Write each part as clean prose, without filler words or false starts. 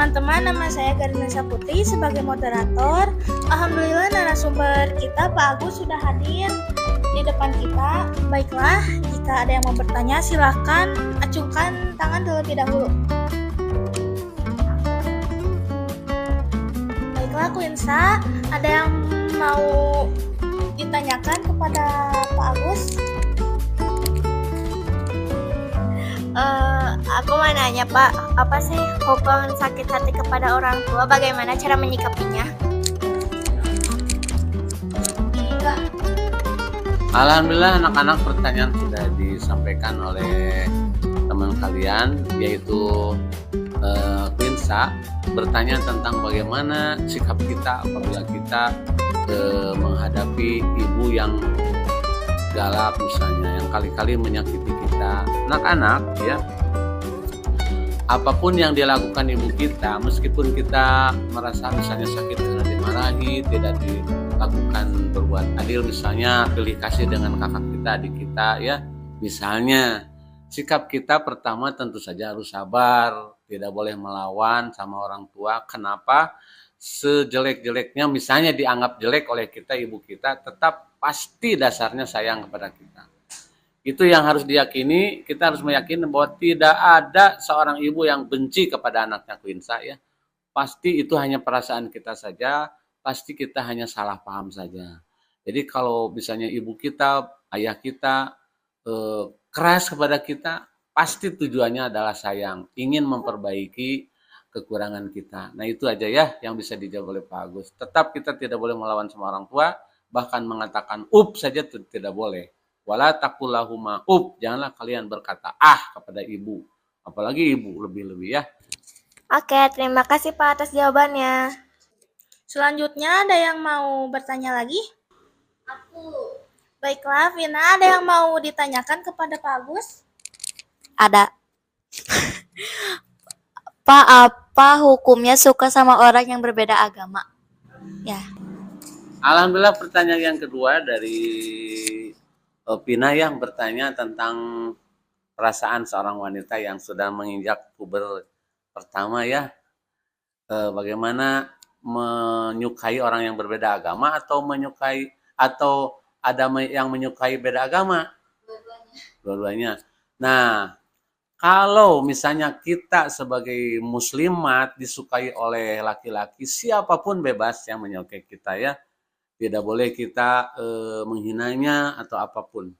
teman-teman, nama saya Garina Saputri sebagai moderator. Alhamdulillah narasumber kita Pak Agus sudah hadir di depan kita. Baiklah, jika ada yang mau bertanya silahkan acungkan tangan terlebih dahulu. Baiklah Quinsa, ada yang mau ditanyakan kepada Pak Agus? Aku mau nanya Pak, apa sih hukum sakit hati kepada orang tua? Bagaimana cara menyikapinya? Alhamdulillah anak-anak pertanyaan sudah disampaikan oleh teman kalian, yaitu Quinsa bertanya tentang bagaimana sikap kita apabila kita menghadapi ibu yang galak misalnya, yang kali-kali menyakiti kita. Anak-anak ya, apapun yang dilakukan ibu kita, meskipun kita merasa misalnya sakit karena dimarahi, tidak dilakukan berbuat adil, misalnya pilih kasih dengan kakak kita, adik kita ya, misalnya sikap kita pertama tentu saja harus sabar, tidak boleh melawan sama orang tua. Kenapa? Sejelek-jeleknya misalnya dianggap jelek oleh kita, ibu kita tetap pasti dasarnya sayang kepada kita. Itu yang harus diyakini. Kita harus meyakini bahwa tidak ada seorang ibu yang benci kepada anaknya Quinsa ya. Pasti itu hanya perasaan kita saja, pasti kita hanya salah paham saja. Jadi kalau misalnya ibu kita, ayah kita keras kepada kita, pasti tujuannya adalah sayang, ingin memperbaiki kekurangan kita. Nah itu aja ya yang bisa dijawab oleh Pak Agus. Tetap kita tidak boleh melawan sama orang tua, bahkan mengatakan saja tidak boleh. Wala taqulahuma janganlah kalian berkata kepada ibu, apalagi ibu lebih-lebih ya. Oke, terima kasih Pak atas jawabannya. Selanjutnya ada yang mau bertanya lagi? Aku. Baiklah, Vina, ada yang mau ditanyakan kepada Pak Agus? Ada. Pak, apa hukumnya suka sama orang yang berbeda agama? Ya. Alhamdulillah pertanyaan yang kedua dari Pina yang bertanya tentang perasaan seorang wanita yang sudah menginjak puber pertama ya. Bagaimana menyukai orang yang berbeda agama atau menyukai atau ada yang menyukai beda agama? Dua-duanya. Nah, kalau misalnya kita sebagai muslimat disukai oleh laki-laki, siapapun bebas yang menyukai kita ya. Tidak boleh kita menghinanya atau apapun.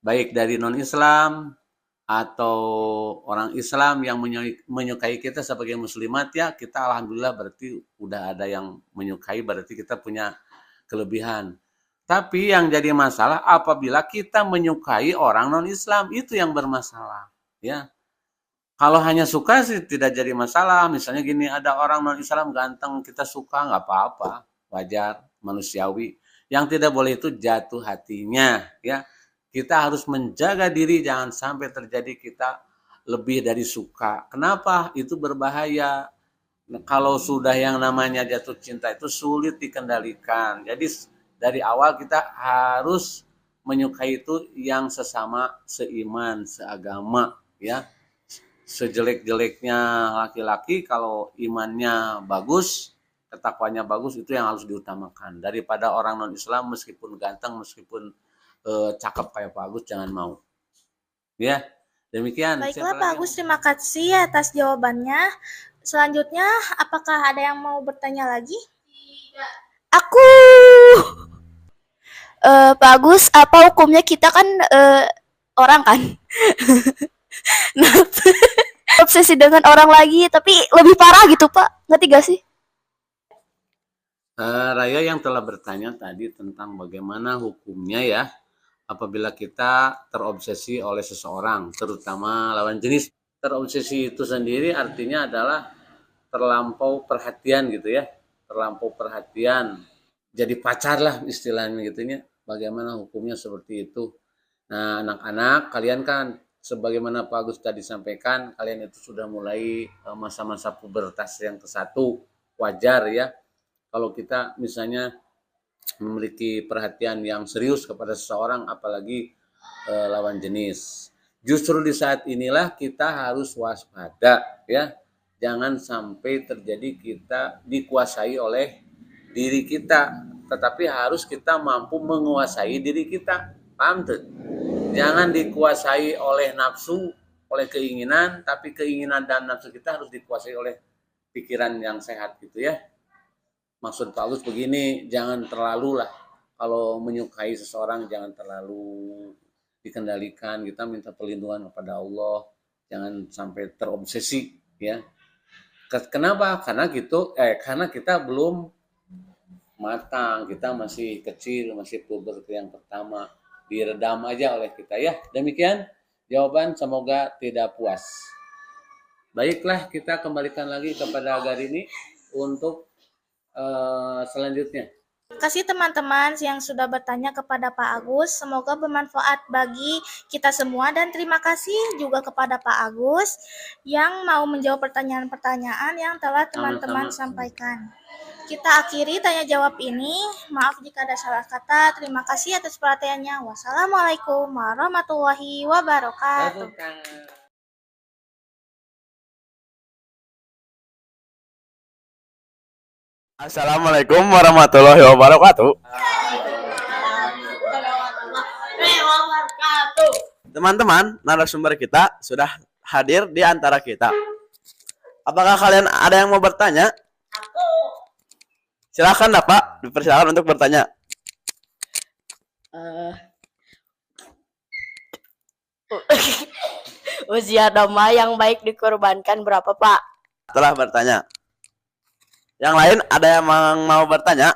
Baik dari non-Islam atau orang Islam yang menyukai kita sebagai muslimat ya, kita alhamdulillah berarti udah ada yang menyukai, berarti kita punya kelebihan. Tapi yang jadi masalah apabila kita menyukai orang non-Islam, itu yang bermasalah. Ya, kalau hanya suka sih tidak jadi masalah. Misalnya gini, ada orang non-Islam ganteng, kita suka nggak apa-apa, wajar, manusiawi. Yang tidak boleh itu jatuh hatinya. Ya, kita harus menjaga diri jangan sampai terjadi kita lebih dari suka. Kenapa? Itu berbahaya. Kalau sudah yang namanya jatuh cinta itu sulit dikendalikan. Jadi dari awal kita harus menyukai itu yang sesama, seiman, seagama. Ya, sejelek-jeleknya laki-laki kalau imannya bagus, ketakwanya bagus, itu yang harus diutamakan daripada orang non-Islam meskipun ganteng, meskipun cakep kayak Pak Agus, jangan mau ya. Demikian. Baiklah Pak Agus, terima kasih atas jawabannya. Selanjutnya apakah ada yang mau bertanya lagi? Tidak. Aku Pak Agus, apa hukumnya kita kan orang kan? Nah, obsesi dengan orang lagi, tapi lebih parah gitu Pak, ngerti gak sih? Raya yang telah bertanya tadi tentang bagaimana hukumnya ya apabila kita terobsesi oleh seseorang, terutama lawan jenis. Terobsesi itu sendiri artinya adalah terlampau perhatian gitu ya, terlampau perhatian, jadi pacar lah istilahnya gitunya. Bagaimana hukumnya seperti itu? Nah, anak-anak kalian kan sebagaimana Pak Agus tadi sampaikan, kalian itu sudah mulai masa-masa pubertas yang ke-1, wajar ya. Kalau kita misalnya memiliki perhatian yang serius kepada seseorang, apalagi lawan jenis. Justru di saat inilah kita harus waspada ya. Jangan sampai terjadi kita dikuasai oleh diri kita, tetapi harus kita mampu menguasai diri kita. Paham tuh? Jangan dikuasai oleh nafsu, oleh keinginan, tapi keinginan dan nafsu kita harus dikuasai oleh pikiran yang sehat gitu ya. Maksud Pak Agus begini, jangan terlalu lah kalau menyukai seseorang, jangan terlalu dikendalikan. Kita minta perlindungan kepada Allah, jangan sampai terobsesi ya. Kenapa? Karena kita belum matang, kita masih kecil, masih puber yang pertama, diredam aja oleh kita ya. Demikian jawaban, semoga tidak puas. Baiklah, kita kembalikan lagi kepada Garini untuk selanjutnya. Terima kasih teman-teman yang sudah bertanya kepada Pak Agus. Semoga bermanfaat bagi kita semua dan terima kasih juga kepada Pak Agus yang mau menjawab pertanyaan-pertanyaan yang telah teman-teman sampaikan. Kita akhiri tanya jawab ini. Maaf jika ada salah kata. Terima kasih atas perhatiannya. Wassalamualaikum warahmatullahi wabarakatuh. Assalamualaikum warahmatullahi wabarakatuh. Teman-teman, narasumber kita sudah hadir di antara kita. Apakah kalian ada yang mau bertanya? Silakan Pak, dipersilakan untuk bertanya. Usia domba yang baik dikorbankan berapa, Pak? Telah bertanya. Yang lain ada yang mau bertanya?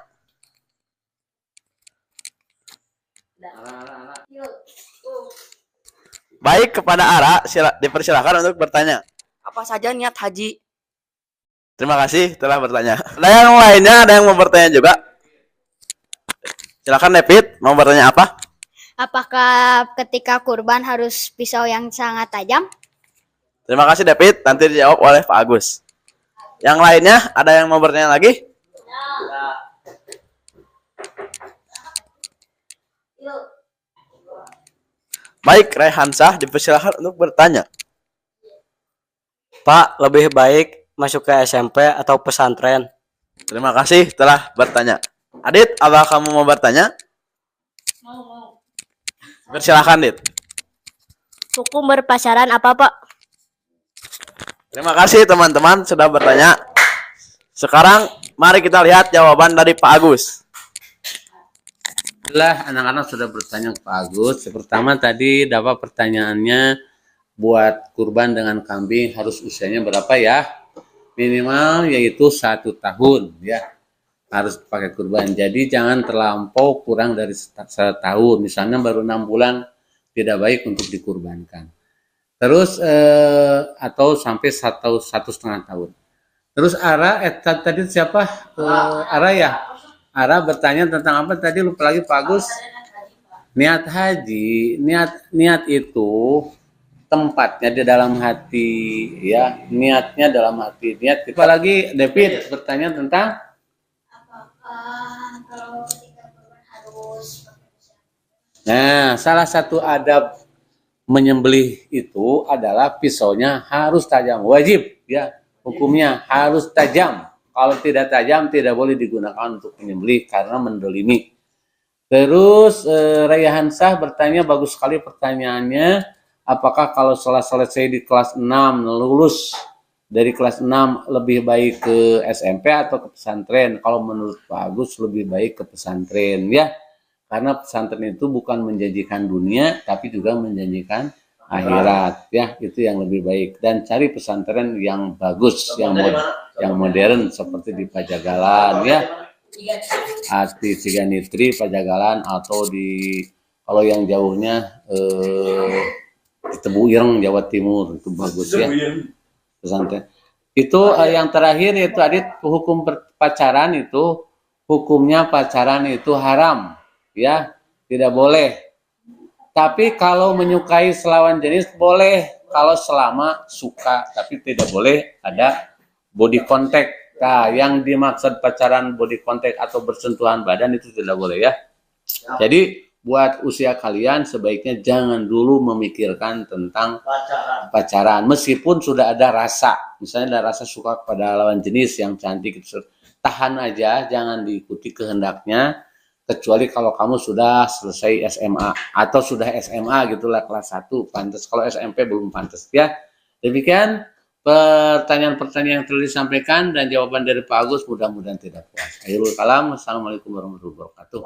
Baik, kepada Ara, dipersilakan untuk bertanya. Apa saja niat haji? Terima kasih telah bertanya. Ada yang lainnya, ada yang mau bertanya juga? Silakan David, mau bertanya apa? Apakah ketika kurban harus pisau yang sangat tajam? Terima kasih David, nanti dijawab oleh Pak Agus. Yang lainnya, ada yang mau bertanya lagi? Baik, Rehansah dipersilakan untuk bertanya. Pak, lebih baik masuk ke SMP atau pesantren? Terima kasih telah bertanya. Adit, apa kamu mau bertanya? Mau. Persilakan, Adit. Hukum berpacaran apa, Pak? Terima kasih teman-teman sudah bertanya. Sekarang mari kita lihat jawaban dari Pak Agus. Setelah anak-anak sudah bertanya ke Pak Agus, pertama tadi dapat pertanyaannya, buat kurban dengan kambing harus usianya berapa ya? Minimal yaitu 1 tahun ya, harus pakai kurban. Jadi jangan terlampau kurang dari 1 tahun. Misalnya baru 6 bulan tidak baik untuk dikurbankan. Terus atau sampai 1,5 tahun. Terus Ara, tadi siapa? Ara ya? Ara bertanya tentang apa tadi, lupa lagi Pak Agus. Niat haji, niat itu tempatnya di dalam hati ya, niatnya dalam hati. Niat kita lagi. David bertanya tentang apakah kalau ketika kurban harus. Nah, salah satu adab menyembelih itu adalah pisaunya harus tajam, wajib ya, hukumnya harus tajam. Kalau tidak tajam tidak boleh digunakan untuk menyembelih karena mendolimi. Terus Raya Hansah bertanya, bagus sekali pertanyaannya, apakah kalau setelah selesai di kelas 6 lulus dari kelas 6 lebih baik ke SMP atau ke pesantren? Kalau menurut Pak Agus lebih baik ke pesantren ya. Karena pesantren itu bukan menjanjikan dunia, tapi juga menjanjikan akhirat ya, itu yang lebih baik. Dan cari pesantren yang bagus, yang modern seperti di Pajagalan ya, di Ciganitri, Pajagalan, atau di kalau yang jauhnya di Tebu Ireng, Jawa Timur, itu bagus ya pesantren. Itu yang terakhir yaitu Adit, hukum pacaran itu, hukumnya pacaran itu haram. Ya, tidak boleh. Tapi kalau menyukai selawan jenis boleh, kalau selama suka, tapi tidak boleh ada body contact. Nah, yang dimaksud pacaran body contact atau bersentuhan badan itu tidak boleh ya. Jadi buat usia kalian sebaiknya jangan dulu memikirkan tentang pacaran. Meskipun sudah ada rasa, misalnya ada rasa suka kepada lawan jenis yang cantik, tahan aja, jangan diikuti kehendaknya. Kecuali kalau kamu sudah selesai SMA atau sudah SMA gitulah kelas 1 pantas. Kalau SMP belum pantas ya. Demikian pertanyaan-pertanyaan yang telah disampaikan dan jawaban dari Pak Agus mudah-mudahan tidak puas. Akhirul kalam. Assalamualaikum warahmatullahi wabarakatuh.